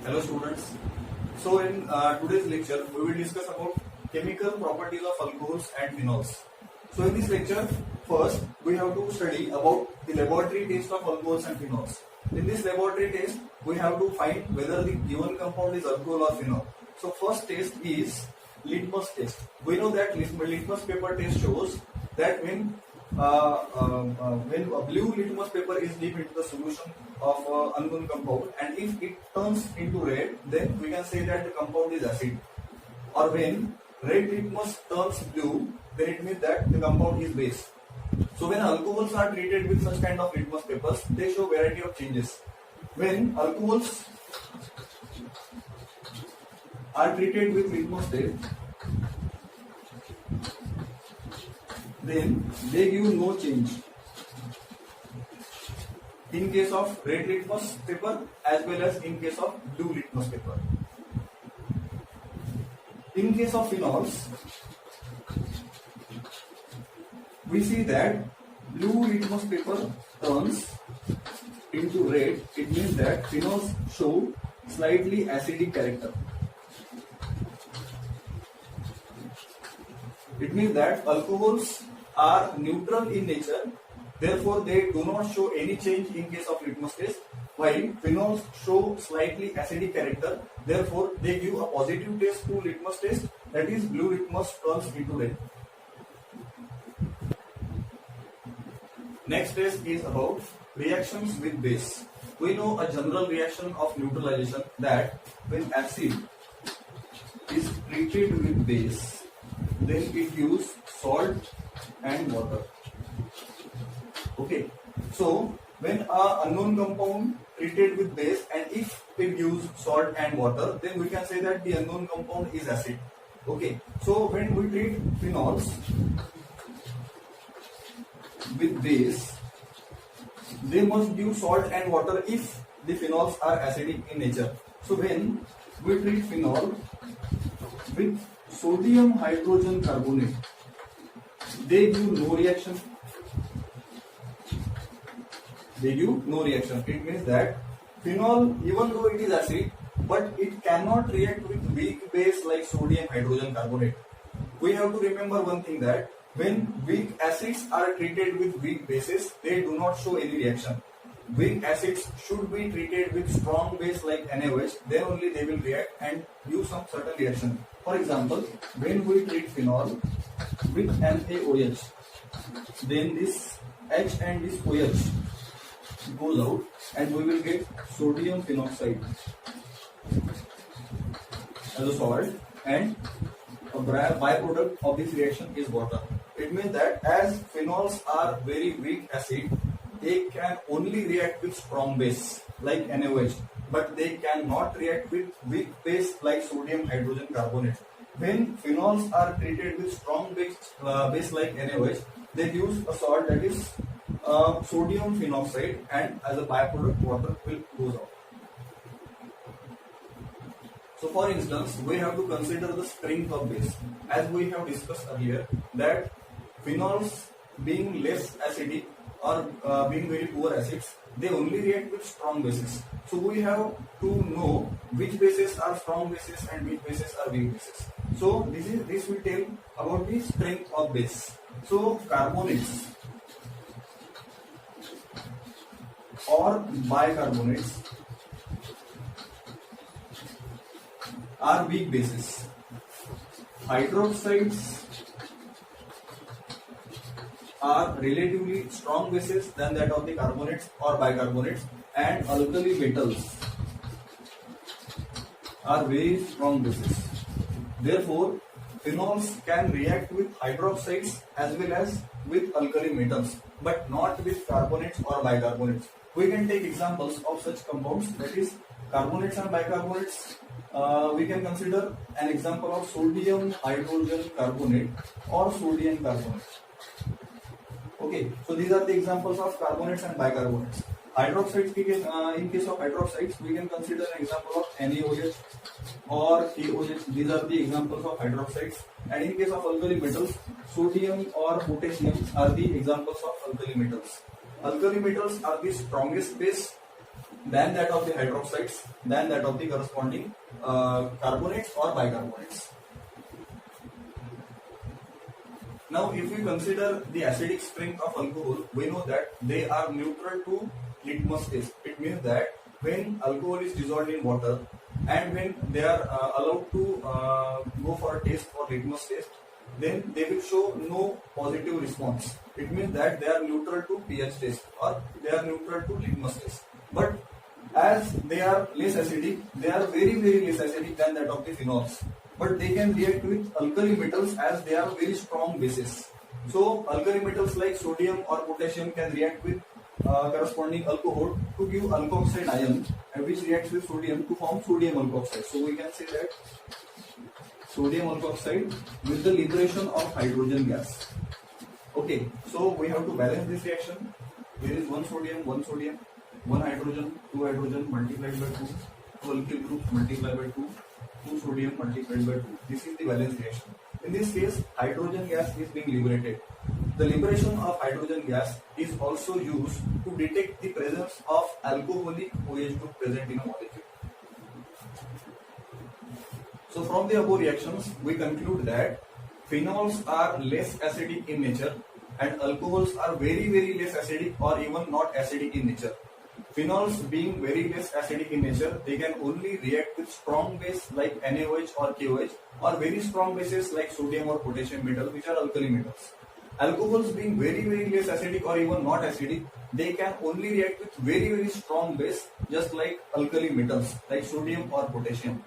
Hello students. So in today's lecture we will discuss about chemical properties of alcohols and phenols. So in this lecture first we have to study about the laboratory test of alcohols and phenols. In this laboratory test we have to find whether the given compound is alcohol or phenol. So first test is litmus test. We know that litmus paper test shows that when a blue litmus paper is dipped into the solution of unknown compound, and if it turns into red, then we can say that the compound is acid. Or when red litmus turns blue, then it means that the compound is base. So when alcohols are treated with such kind of litmus papers, they show variety of changes. When alcohols are treated with litmus test, then they give no change in case of red litmus paper as well as in case of blue litmus paper. In case of phenols, we see that blue litmus paper turns into red. It means that phenols show slightly acidic character. It means that alcohols are neutral in nature, therefore they do not show any change in case of litmus test, while phenols show slightly acidic character, therefore they give a positive test to litmus test, that is blue litmus turns into red. Next test is about reactions with base. We know a general reaction of neutralization, that when acid is treated with base, then it gives salt and water. Okay, so when a unknown compound treated with base, and if it gives salt and water, then we can say that the unknown compound is acid. Okay, so when we treat phenols with base, they must give salt and water if the phenols are acidic in nature. So when we treat phenol with sodium hydrogen carbonate, they give no reaction. They give no reaction. It means that phenol, even though it is acid, but it cannot react with weak base like sodium hydrogen carbonate. We have to remember one thing, that when weak acids are treated with weak bases, they do not show any reaction. Weak acids should be treated with strong base like NaOH, then only they will react and give some certain reaction. For example, when we treat phenol with NaOH, then this H and this OH goes out and we will get sodium phenoxide as a salt, and a byproduct of this reaction is water. It means that as phenols are very weak acid, they can only react with strong base like NaOH, but they cannot react with weak base like sodium hydrogen carbonate. When phenols are treated with strong base like NaOH, they use a salt, that is sodium phenoxide, and as a byproduct water will goes out. So for instance, we have to consider the strength of base. As we have discussed earlier, that phenols being less acidic or being very poor acids, they only react with strong bases. So we have to know which bases are strong bases and which bases are weak bases. So this will tell about the strength of base. So carbonates or bicarbonates are weak bases. Hydroxides are relatively strong bases than that of the carbonates or bicarbonates, and alkali metals are very strong bases. Therefore, phenols can react with hydroxides as well as with alkali metals, but not with carbonates or bicarbonates. We can take examples of such compounds, that is carbonates and bicarbonates. We can consider an example of sodium hydrogen carbonate or sodium carbonate. Okay, so these are the examples of carbonates and bicarbonates. Hydroxides, in case of hydroxides, we can consider an example of NaOH or KOH. These are the examples of hydroxides. And in case of alkali metals, sodium or potassium are the examples of alkali metals. Alkali metals are the strongest base than that of the hydroxides, than that of the corresponding carbonates or bicarbonates. Now, if we consider the acidic strength of alcohol, we know that they are neutral to litmus test. It means that when alcohol is dissolved in water and when they are allowed to go for a test or litmus test, then they will show no positive response. It means that they are neutral to pH test or they are neutral to litmus test. But as they are less acidic, they are very less acidic than that of the phenols. But they can react with alkali metals as they are very strong bases. So alkali metals like sodium or potassium can react with corresponding alcohol to give alkoxide ion, which reacts with sodium to form sodium alkoxide. So we can say that sodium alkoxide with the liberation of hydrogen gas. Okay, so we have to balance this reaction. There is one sodium, one hydrogen, two hydrogen multiplied by two alkyl groups multiplied by two sodium multiplied by 2. This is the valence reaction. In this case, hydrogen gas is being liberated. The liberation of hydrogen gas is also used to detect the presence of alcoholic OH group present in a molecule. So from the above reactions, we conclude that phenols are less acidic in nature and alcohols are very less acidic or even not acidic in nature. Phenols being very less acidic in nature, they can only react with strong base like NaOH or KOH or very strong bases like sodium or potassium metal, which are alkali metals. Alcohols being very less acidic or even not acidic, they can only react with very strong base just like alkali metals like sodium or potassium.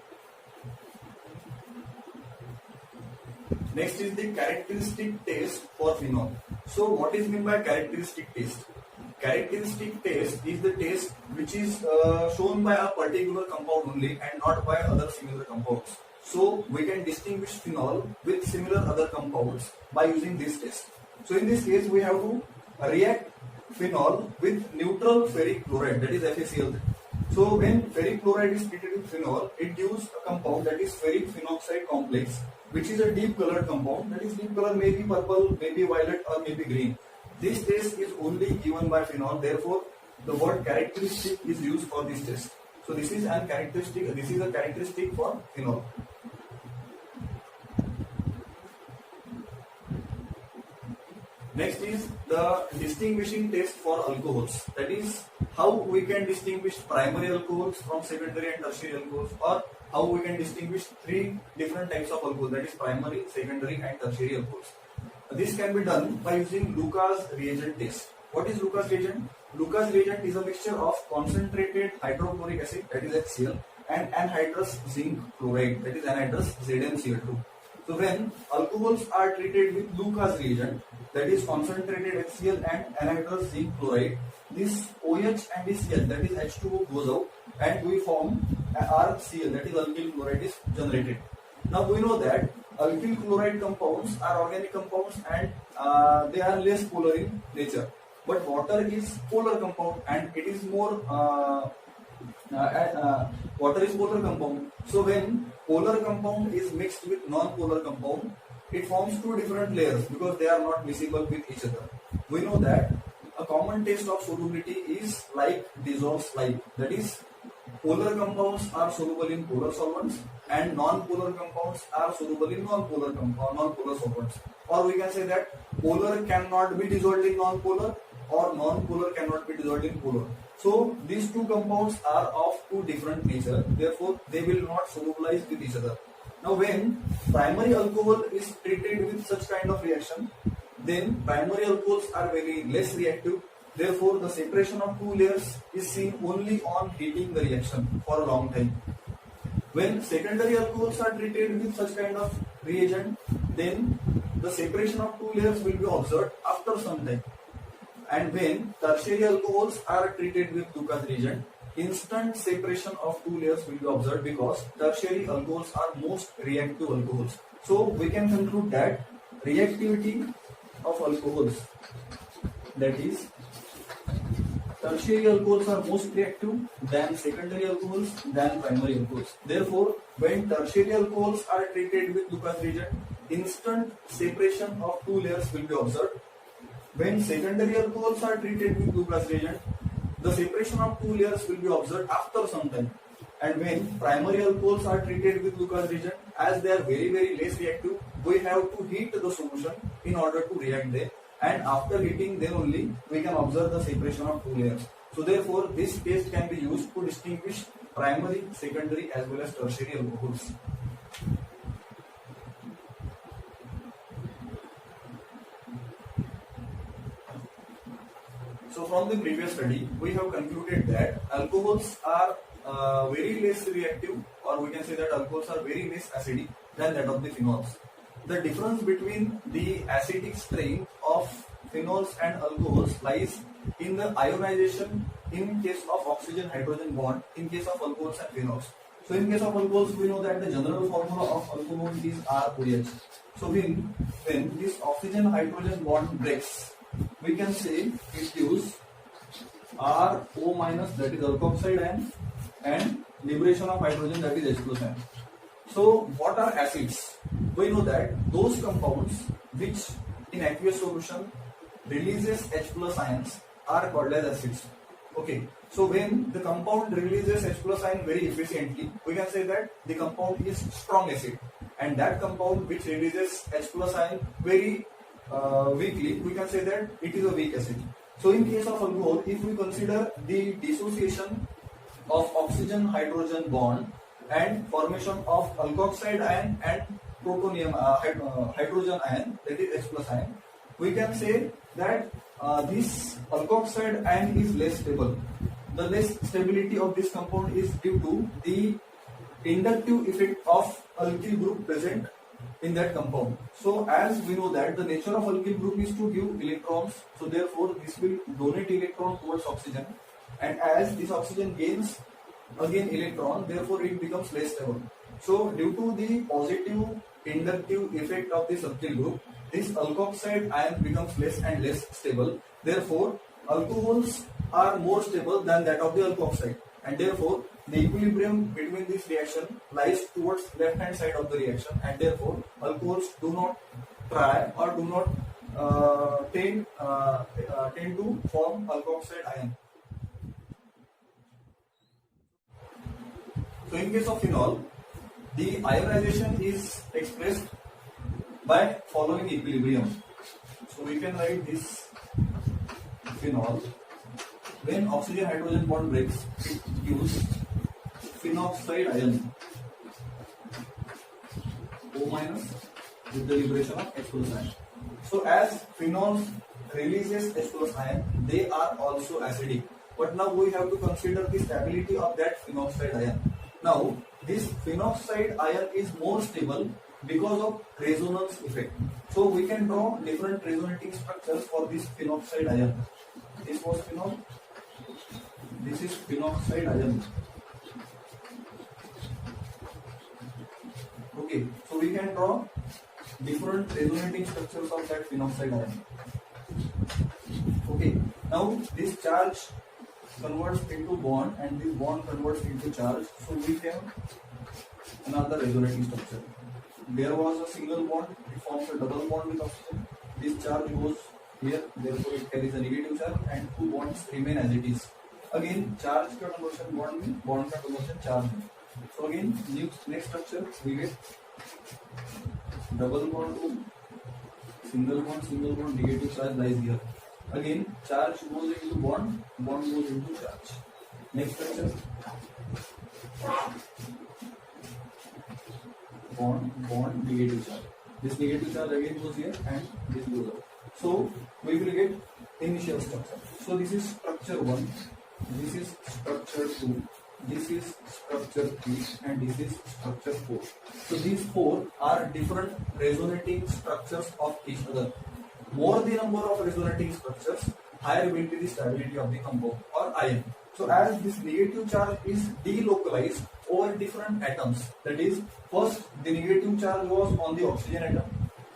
Next is the characteristic test for phenol. So what is meant by characteristic test? Characteristic test is the test which is shown by a particular compound only and not by other similar compounds. So we can distinguish phenol with similar other compounds by using this test. So in this case we have to react phenol with neutral ferric chloride, that is FeCl3. So when ferric chloride is treated with phenol, it gives a compound that is ferric phenoxide complex, which is a deep colored compound. That is deep color may be purple, maybe violet or maybe green. This test is only given by phenol, therefore the word characteristic is used for this test. So this is a characteristic for phenol. Next is the distinguishing test for alcohols. That is how we can distinguish primary alcohols from secondary and tertiary alcohols, or how we can distinguish three different types of alcohol, that is primary, secondary and tertiary alcohols. This can be done by using Lucas reagent test. What is Lucas reagent? Lucas reagent is a mixture of concentrated hydrochloric acid, that is HCl, and anhydrous zinc chloride, that is anhydrous ZnCl2. So when alcohols are treated with Lucas reagent, that is concentrated HCl and anhydrous zinc chloride, this OH and this Cl, that is H2O, goes out and we form RCl, that is alkyl chloride, is generated. Now we know that alkyl chloride compounds are organic compounds and they are less polar in nature. But water is polar compound and it is more water is polar compound. So when polar compound is mixed with non-polar compound, it forms two different layers because they are not miscible with each other. We know that a common test of solubility is like dissolved slime. That is, polar compounds are soluble in polar solvents and non-polar compounds are soluble in non-polar solvents. Or we can say that polar cannot be dissolved in non-polar or non-polar cannot be dissolved in polar. So these two compounds are of two different nature, therefore they will not solubilize with each other. Now when primary alcohol is treated with such kind of reaction, then primary alcohols are very less reactive. Therefore, the separation of two layers is seen only on heating the reaction for a long time. When secondary alcohols are treated with such kind of reagent, then the separation of two layers will be observed after some time. And when tertiary alcohols are treated with Lucas reagent, instant separation of two layers will be observed because tertiary alcohols are most reactive alcohols. So we can conclude that reactivity of alcohols, that is, tertiary alcohols are most reactive than secondary alcohols than primary alcohols. Therefore, when tertiary alcohols are treated with Lucas reagent, instant separation of two layers will be observed. When secondary alcohols are treated with Lucas reagent, the separation of two layers will be observed after some time. And when primary alcohols are treated with Lucas reagent, as they are very less reactive, we have to heat the solution in order to react them. And after heating, then only we can observe the separation of two layers. So therefore, this test can be used to distinguish primary, secondary as well as tertiary alcohols. So from the previous study, we have concluded that alcohols are very less reactive, or we can say that alcohols are very less acidic than that of the phenols. The difference between the acidic strength of phenols and alcohols lies in the ionization in case of oxygen-hydrogen bond in case of alcohols and phenols. So in case of alcohols, we know that the general formula of alcohol is ROH. So when this oxygen-hydrogen bond breaks, we can say it gives RO minus, that is alkoxide ion, and liberation of hydrogen, that is H plus ion. So what are acids? We know that those compounds which in aqueous solution releases H plus ions are called as acids. Okay, so when the compound releases H plus ion very efficiently, we can say that the compound is strong acid, and that compound which releases H plus ion very weakly, we can say that it is a weak acid. So in case of alcohol, if we consider the dissociation of oxygen hydrogen bond and formation of alkoxide ion and protonium hydrogen ion, that is H plus ion, we can say that this alkoxide ion is less stable. The less stability of this compound is due to the inductive effect of alkyl group present in that compound. So as we know that the nature of alkyl group is to give electrons, so therefore this will donate electron towards oxygen, and as this oxygen gains again electron, therefore it becomes less stable. So due to the positive inductive effect of this alkyl group, this alkoxide ion becomes less and less stable. Therefore alcohols are more stable than that of the alkoxide, and therefore the equilibrium between this reaction lies towards left hand side of the reaction, and therefore alcohols do not try or do not tend to form alkoxide ion. So in case of phenol, the ionization is expressed by following equilibrium. So we can write this phenol. When oxygen hydrogen bond breaks, it gives phenoxide ion O minus with the liberation of H plus ion. So as phenols releases H plus ion, they are also acidic. But now we have to consider the stability of that phenoxide ion. Now this phenoxide ion is more stable because of resonance effect. So we can draw different resonating structures for this phenoxide ion. This was phenol. This is phenoxide ion. Okay, so we can draw different resonating structures of that phenoxide ion. Okay, now this charge converts into bond and this bond converts into charge. So we have another resonating structure. There was a single bond, it forms a double bond with oxygen. This charge goes here, therefore it carries a negative charge, and two bonds remain as it is. Again, charge ka conversion bond mein, bond ka conversion charge mein. So again, next structure we get double bond to single bond, negative charge lies here. Again, charge goes into bond, bond goes into charge. Next structure, bond, negative charge. This negative charge again goes here and this goes out. So we will get initial structure. So this is structure 1, this is structure 2, this is structure 3, and this is structure 4. So these 4 are different resonating structures of each other. More the number of resonating structures, higher will be the stability of the compound or ion. So as this negative charge is delocalized over different atoms, that is, first the negative charge was on the oxygen atom.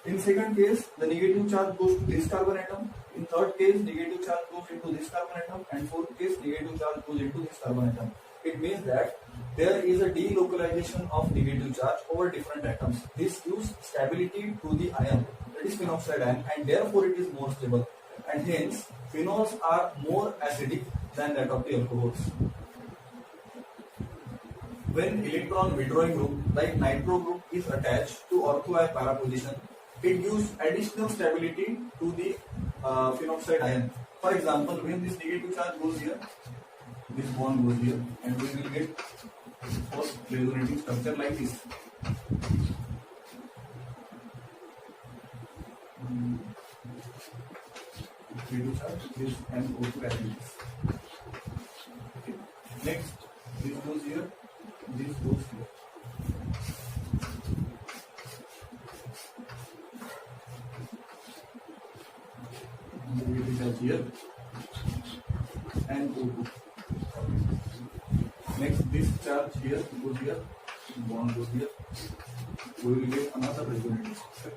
In second case, the negative charge goes to this carbon atom. In third case, negative charge goes into this carbon atom, and fourth case, negative charge goes into this carbon atom. It means that there is a delocalization of negative charge over different atoms. This gives stability to the ion, that is phenoxide ion, and therefore it is more stable. And hence, phenols are more acidic than that of the alcohols. When electron withdrawing group like nitro group is attached to ortho I para position, it gives additional stability to the phenoxide ion. For example, when this negative charge goes here, this bond goes here, and we will get first resonating structure like this. Negative charge, this NO2 atoms. Okay. Next, this goes here, this goes here. Negative charge here and O2. Next, this charge here goes here, bond goes here. We will get another resonating structure.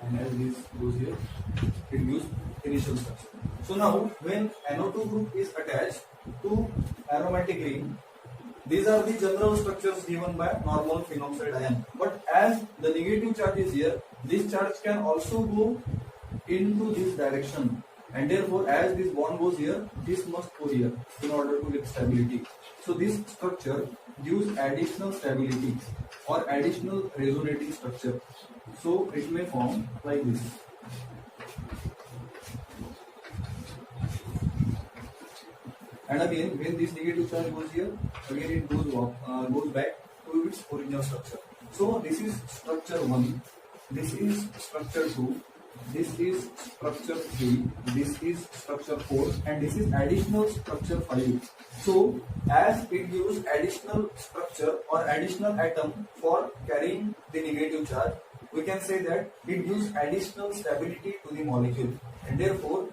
And as this goes here, it gives initial structure. So now, when NO2 group is attached to aromatic ring, these are the general structures given by normal phenoxide ion. But as the negative charge is here, this charge can also go into this direction, and therefore as this bond goes here, this must go here in order to get stability. So this structure gives additional stability or additional resonating structure. So it may form like this. And again, when this negative charge goes here, again it goes back to its original structure. So this is structure 1, this is structure 2, this is structure 3, this is structure 4, and this is additional structure 5. So as it gives additional structure or additional atom for carrying the negative charge, we can say that it gives additional stability to the molecule, and therefore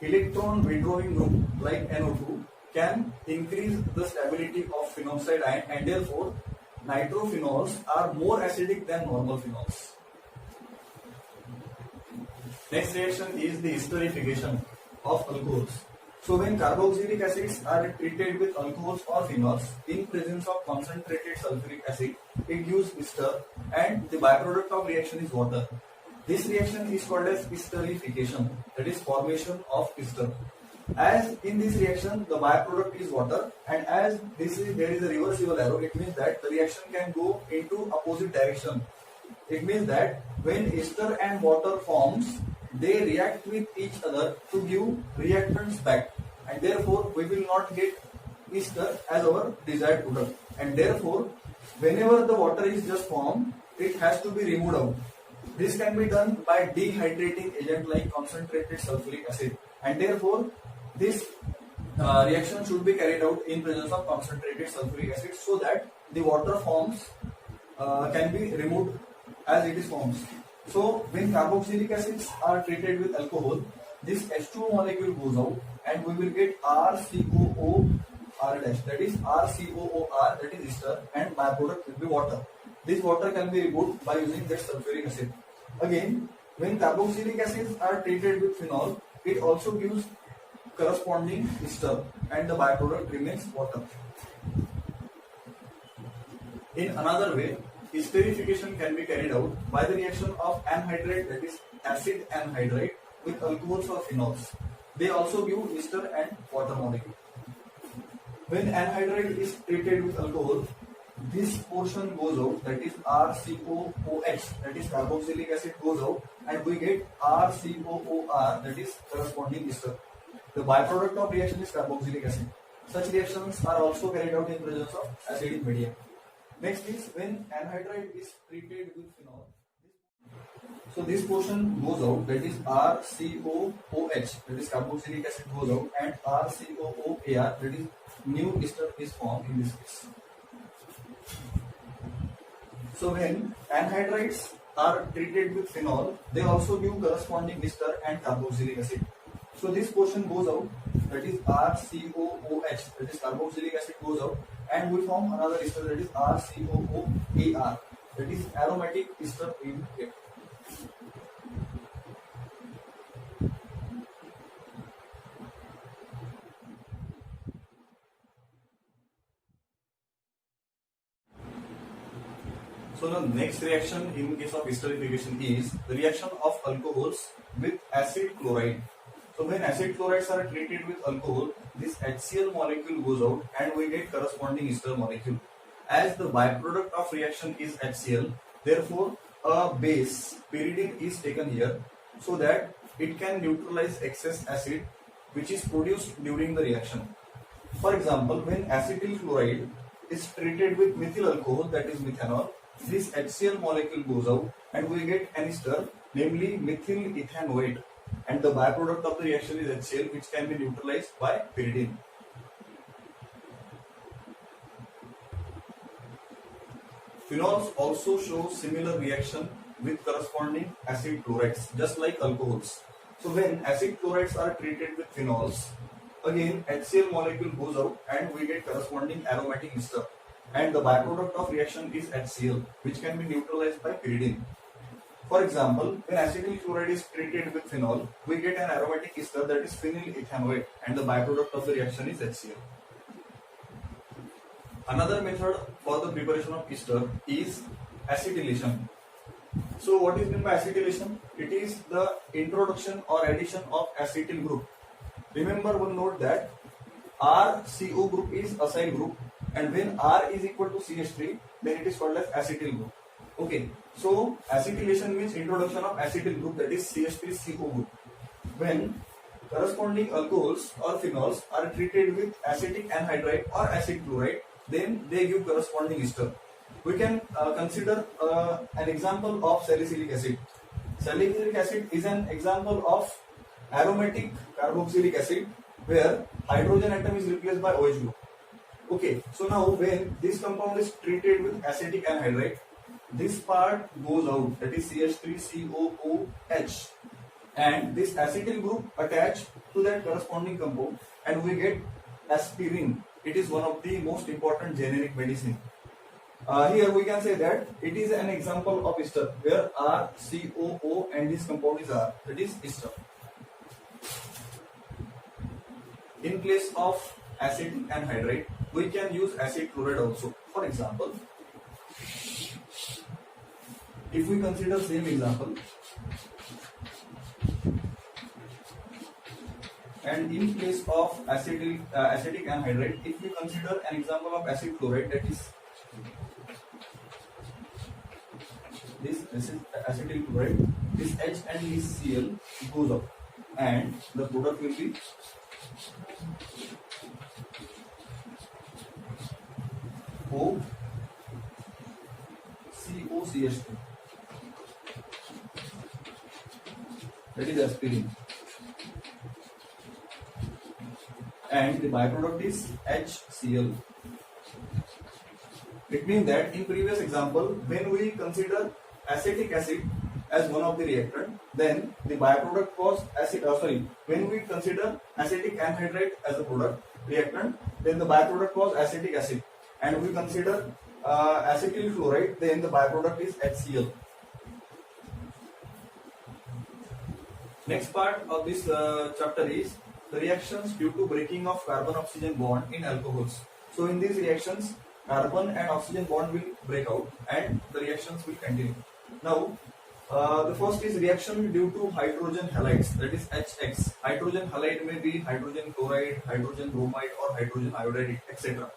electron withdrawing group like NO2 can increase the stability of phenoxide ion, and therefore nitrophenols are more acidic than normal phenols. Next reaction is the esterification of alcohols. So when carboxylic acids are treated with alcohols or phenols in presence of concentrated sulfuric acid, it gives ester, and the byproduct of reaction is water. This reaction is called as esterification, that is formation of ester. As in this reaction the byproduct is water, and as there is a reversible arrow, it means that the reaction can go into opposite direction. It means that when ester and water forms, they react with each other to give reactants back, and therefore we will not get ester as our desired product, and therefore whenever the water is just formed, it has to be removed out. This can be done by dehydrating agent like concentrated sulfuric acid, and therefore this reaction should be carried out in presence of concentrated sulfuric acid, so that the water forms can be removed as it is forms. So when carboxylic acids are treated with alcohol, this H2O molecule goes out, and we will get RCOOR dash, that is RCOOR, that is ester, and byproduct will be water. This water can be removed by using that sulfuric acid. Again, when carboxylic acids are treated with phenol, it also gives corresponding ester, and the byproduct remains water. In another way, esterification can be carried out by the reaction of anhydride, that is acid anhydride, with alcohols or phenols. They also give ester and water molecule. When anhydride is treated with alcohol, this portion goes out, that is RCOOH, that is carboxylic acid goes out, and we get RCOOR, that is corresponding ester. The byproduct of reaction is carboxylic acid. Such reactions are also carried out in presence of acidic medium. Next is when anhydride is treated with phenol. So this portion goes out, that is RCOOH, that is carboxylic acid goes out, and RCOOAR, that is new ester is formed in this case. So when anhydrides are treated with phenol, they also give corresponding ester and carboxylic acid. So this portion goes out, that is RCOOH, that is carboxylic acid goes out, and we form another ester, that is RCOOAR, that is aromatic ester in it. So the next reaction in case of esterification is the reaction of alcohols with acid chloride. So when acid chlorides are treated with alcohol, this HCl molecule goes out and we get corresponding ester molecule. As the byproduct of reaction is HCl, therefore a base pyridine is taken here so that it can neutralize excess acid which is produced during the reaction. For example, when acetyl chloride is treated with methyl alcohol, that is methanol, this HCl molecule goes out and we get an ester, namely methyl ethanoate, and the byproduct of the reaction is HCl, which can be neutralized by pyridine. Phenols also show similar reaction with corresponding acid chlorides, just like alcohols. So when acid chlorides are treated with phenols, again HCl molecule goes out and we get corresponding aromatic ester, and the byproduct of reaction is HCl, which can be neutralized by pyridine. For example, when acetyl chloride is treated with phenol, we get an aromatic ester, that is phenyl ethanoate, and the byproduct of the reaction is HCl. Another method for the preparation of ester is acetylation. So what is meant by acetylation? It is the introduction or addition of acetyl group. Remember one note that RCO group is acyl group, and when R is equal to CH3, then it is called as acetyl group. Okay, so acetylation means introduction of acetyl group, that is CH3CO group. When corresponding alcohols or phenols are treated with acetic anhydride or acid chloride, then they give corresponding ester. We can consider an example of salicylic acid. Salicylic acid is an example of aromatic carboxylic acid where hydrogen atom is replaced by OH group. Okay, so now when this compound is treated with acetic anhydride, this part goes out, that is CH3COOH, and this acetyl group attached to that corresponding compound, and we get aspirin. It is one of the most important generic medicine. Here we can say that it is an example of ester where RCOO and this compound is R, that is ester. In place of acetic anhydride, we can use acid chloride also. For example, if we consider same example, and in place of acetic anhydride, if we consider an example of acid chloride, that is this acetyl chloride, this H and this Cl goes up, and the product will be COCH2, that is aspirin, and the byproduct is HCl. It means that in previous example, when we consider acetic acid as one of the reactant, then the byproduct was when we consider acetic anhydride as a product reactant, then the byproduct was acetic acid, and we consider acetyl chloride, then the byproduct is HCl. Next part of this chapter is the reactions due to breaking of carbon-oxygen bond in alcohols. So in these reactions, carbon and oxygen bond will break out and the reactions will continue. Now, the first is reaction due to hydrogen halides, that is HX. Hydrogen halide may be hydrogen chloride, hydrogen bromide, or hydrogen iodide, etc.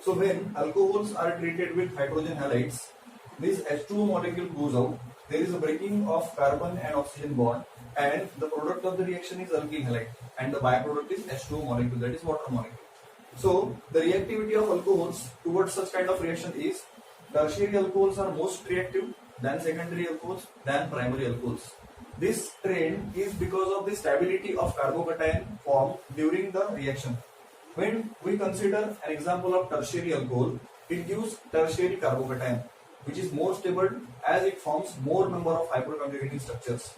So when alcohols are treated with hydrogen halides, this H2O molecule goes out, there is a breaking of carbon and oxygen bond, and the product of the reaction is alkyl halide, and the byproduct is H2O molecule, that is water molecule. So the reactivity of alcohols towards such kind of reaction is tertiary alcohols are most reactive, then secondary alcohols, then primary alcohols. This trend is because of the stability of carbocation formed during the reaction. When we consider an example of tertiary alcohol, it gives tertiary carbocation, which is more stable as it forms more number of hyperconjugating structures.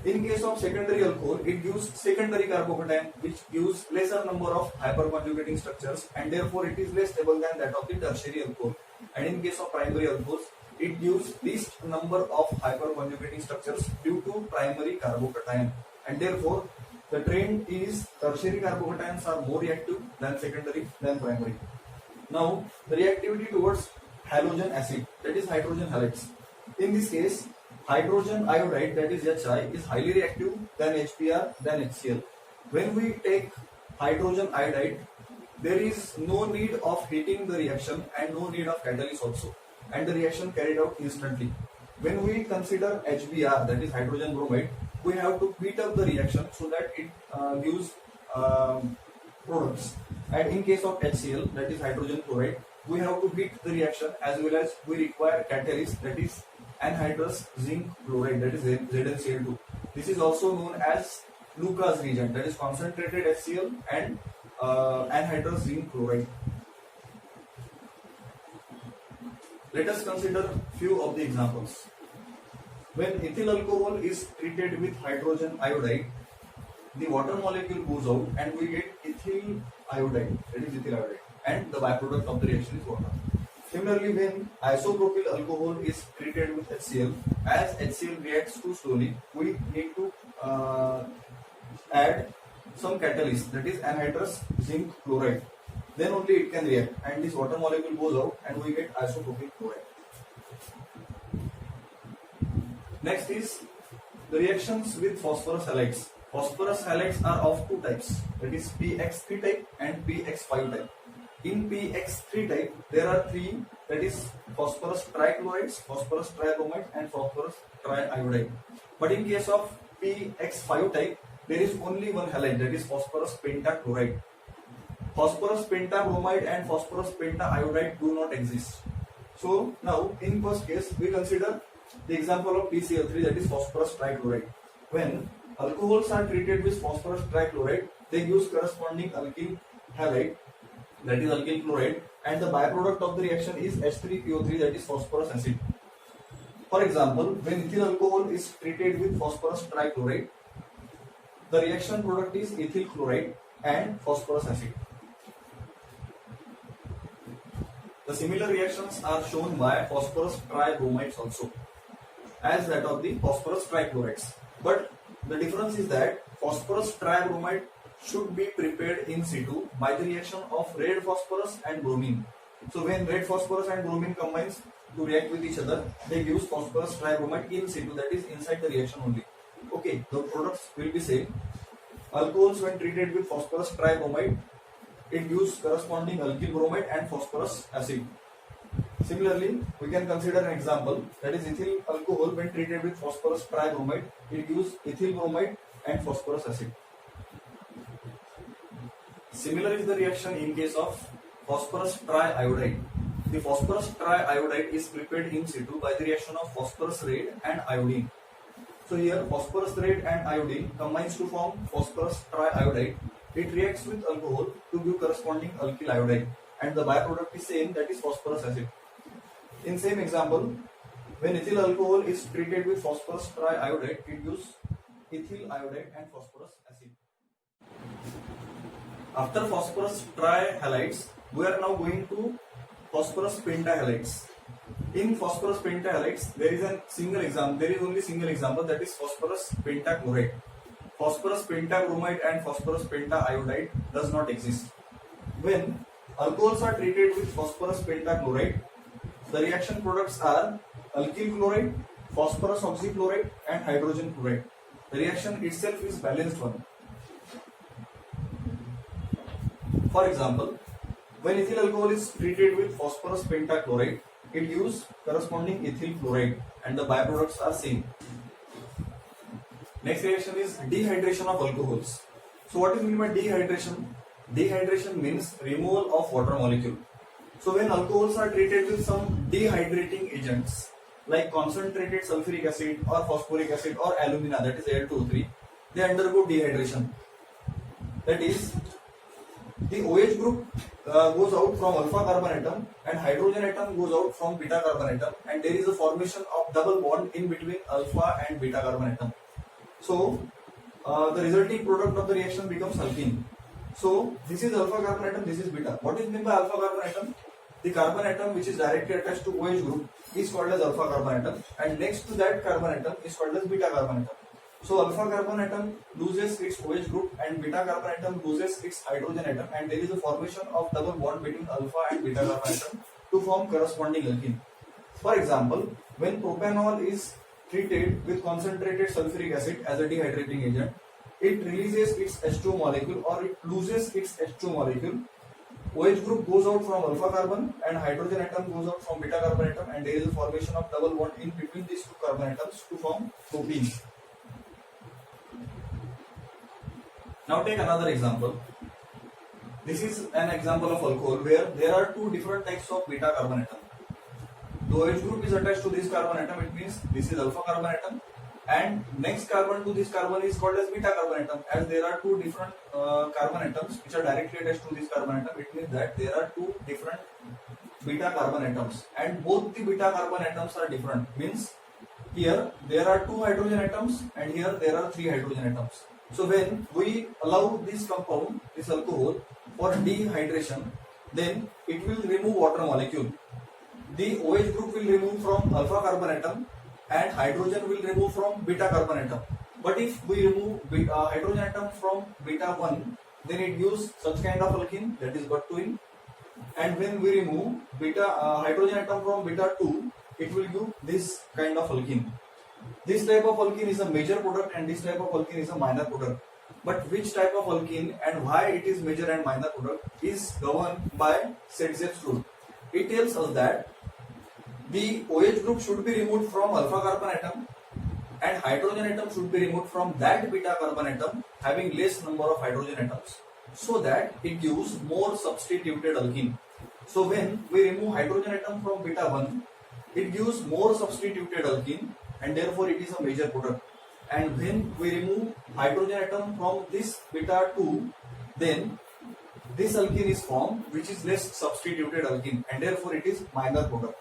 In case of secondary alcohol, it gives secondary carbocation, which gives lesser number of hyperconjugating structures, and therefore it is less stable than that of the tertiary alcohol. And in case of primary alcohols, it gives least number of hyperconjugating structures due to primary carbocation, and therefore the trend is tertiary carbocations are more reactive than secondary than primary. Now the reactivity towards halogen acid, that is hydrogen halides. In this case, hydrogen iodide, that is HI, is highly reactive than HBr than HCl. When we take hydrogen iodide, there is no need of heating the reaction and no need of catalyst also, and the reaction carried out instantly. When we consider HBr, that is hydrogen bromide, we have to heat up the reaction so that it gives products. And in case of HCl, that is hydrogen chloride, we have to heat the reaction as well as we require catalyst, that is anhydrous zinc chloride, that is ZnCl2. This is also known as Lucas reagent, that is concentrated HCl and anhydrous zinc chloride. Let us consider few of the examples. When ethyl alcohol is treated with hydrogen iodide, the water molecule goes out and we get ethyl iodide, that is ethyl iodide, and the byproduct of the reaction is water. Similarly, when isopropyl alcohol is treated with HCl, as HCl reacts too slowly, we need to add some catalyst, that is anhydrous zinc chloride. Then only it can react, and this water molecule goes out and we get isopropyl chloride. Next is the reactions with phosphorus halides. Phosphorus halides are of two types, that is PX3 type and PX5 type. In PX3 type, there are three, that is phosphorus trichlorides, phosphorus tribromide, and phosphorus triiodide. But in case of PX5 type, there is only one halide, that is phosphorus pentachloride. Phosphorus pentabromide and phosphorus pentaiodide do not exist. So now, in first case, we consider the example of PCl3, that is phosphorus trichloride. When alcohols are treated with phosphorus trichloride, they use corresponding alkyl halide, that is alkyl chloride, and the byproduct of the reaction is H3PO3, that is phosphorus acid. For example, when ethyl alcohol is treated with phosphorus trichloride, the reaction product is ethyl chloride and phosphorus acid. The similar reactions are shown by phosphorus tribromides also, as that of the phosphorus trichlorides. But the difference is that phosphorus tribromide should be prepared in situ by the reaction of red phosphorus and bromine. So when red phosphorus and bromine combines to react with each other, they use phosphorus tribromide in situ, that is inside the reaction only. Okay, the products will be same. Alcohols, when treated with phosphorus tribromide, it gives corresponding alkyl bromide and phosphorus acid. Similarly, we can consider an example, that is ethyl alcohol when treated with phosphorus tribromide, it gives ethyl bromide and phosphorus acid. Similar is the reaction in case of phosphorus triiodide. The phosphorus triiodide is prepared in situ by the reaction of phosphorus red and iodine. So here phosphorus red and iodine combines to form phosphorus triiodide. It reacts with alcohol to give corresponding alkyl iodide, and the byproduct is same, that is phosphorus acid. In same example, when ethyl alcohol is treated with phosphorus triiodide, it gives ethyl iodide and phosphorus acid. After phosphorus trihalides, we are now going to phosphorus pentahalides. In phosphorus pentahalides, there is only single example, that is phosphorus pentachloride. Phosphorus pentabromide and phosphorus pentaiodide does not exist. When alcohols are treated with phosphorus pentachloride, the reaction products are alkyl chloride, phosphorus oxychloride, and hydrogen chloride. The reaction itself is balanced one. For example, when ethyl alcohol is treated with phosphorus pentachloride, it gives corresponding ethyl chloride, and the byproducts are same. Next reaction is dehydration of alcohols. So what is meant by dehydration? Dehydration means removal of water molecule. So when alcohols are treated with some dehydrating agents like concentrated sulfuric acid or phosphoric acid or alumina, that is Al2O3, they undergo dehydration. That is, the OH group goes out from alpha carbon atom and hydrogen atom goes out from beta carbon atom, and there is a formation of double bond in between alpha and beta carbon atom. So the resulting product of the reaction becomes alkene. So this is alpha carbon atom, this is beta. What is meant by alpha carbon atom? The carbon atom which is directly attached to OH group is called as alpha carbon atom, and next to that carbon atom is called as beta carbon atom. So alpha carbon atom loses its OH group and beta carbon atom loses its hydrogen atom, and there is a formation of double bond between alpha and beta carbon atom, to form corresponding alkene. For example, when propanol is treated with concentrated sulfuric acid as a dehydrating agent, it releases its H2 molecule or it loses its H2 molecule. OH group goes out from alpha carbon and hydrogen atom goes out from beta carbon atom, and there is a formation of double bond in between these two carbon atoms to form propene. Now take another example. This is an example of alcohol where there are two different types of beta carbon atom. The OH group is attached to this carbon atom, it means this is alpha carbon atom, and next carbon to this carbon is called as beta carbon atom. As there are two different carbon atoms which are directly attached to this carbon atom, it means that there are two different beta carbon atoms, and both the beta carbon atoms are different. Means here there are two hydrogen atoms and here there are three hydrogen atoms. So when we allow this compound, this alcohol, for dehydration, then it will remove water molecule. The OH group will remove from alpha carbon atom and hydrogen will remove from beta carbon atom. But if we remove hydrogen atom from beta 1, then it gives such kind of alkene, that is butyl. And when we remove hydrogen atom from beta 2, it will give this kind of alkene. This type of alkene is a major product and this type of alkene is a minor product. But which type of alkene and why it is major and minor product is governed by Sedgwick's rule. It tells us that the OH group should be removed from alpha carbon atom and hydrogen atom should be removed from that beta carbon atom having less number of hydrogen atoms, so that it gives more substituted alkene. So when we remove hydrogen atom from beta 1, it gives more substituted alkene and therefore it is a major product. And when we remove hydrogen atom from this beta 2, then this alkene is formed which is less substituted alkene and therefore it is minor product.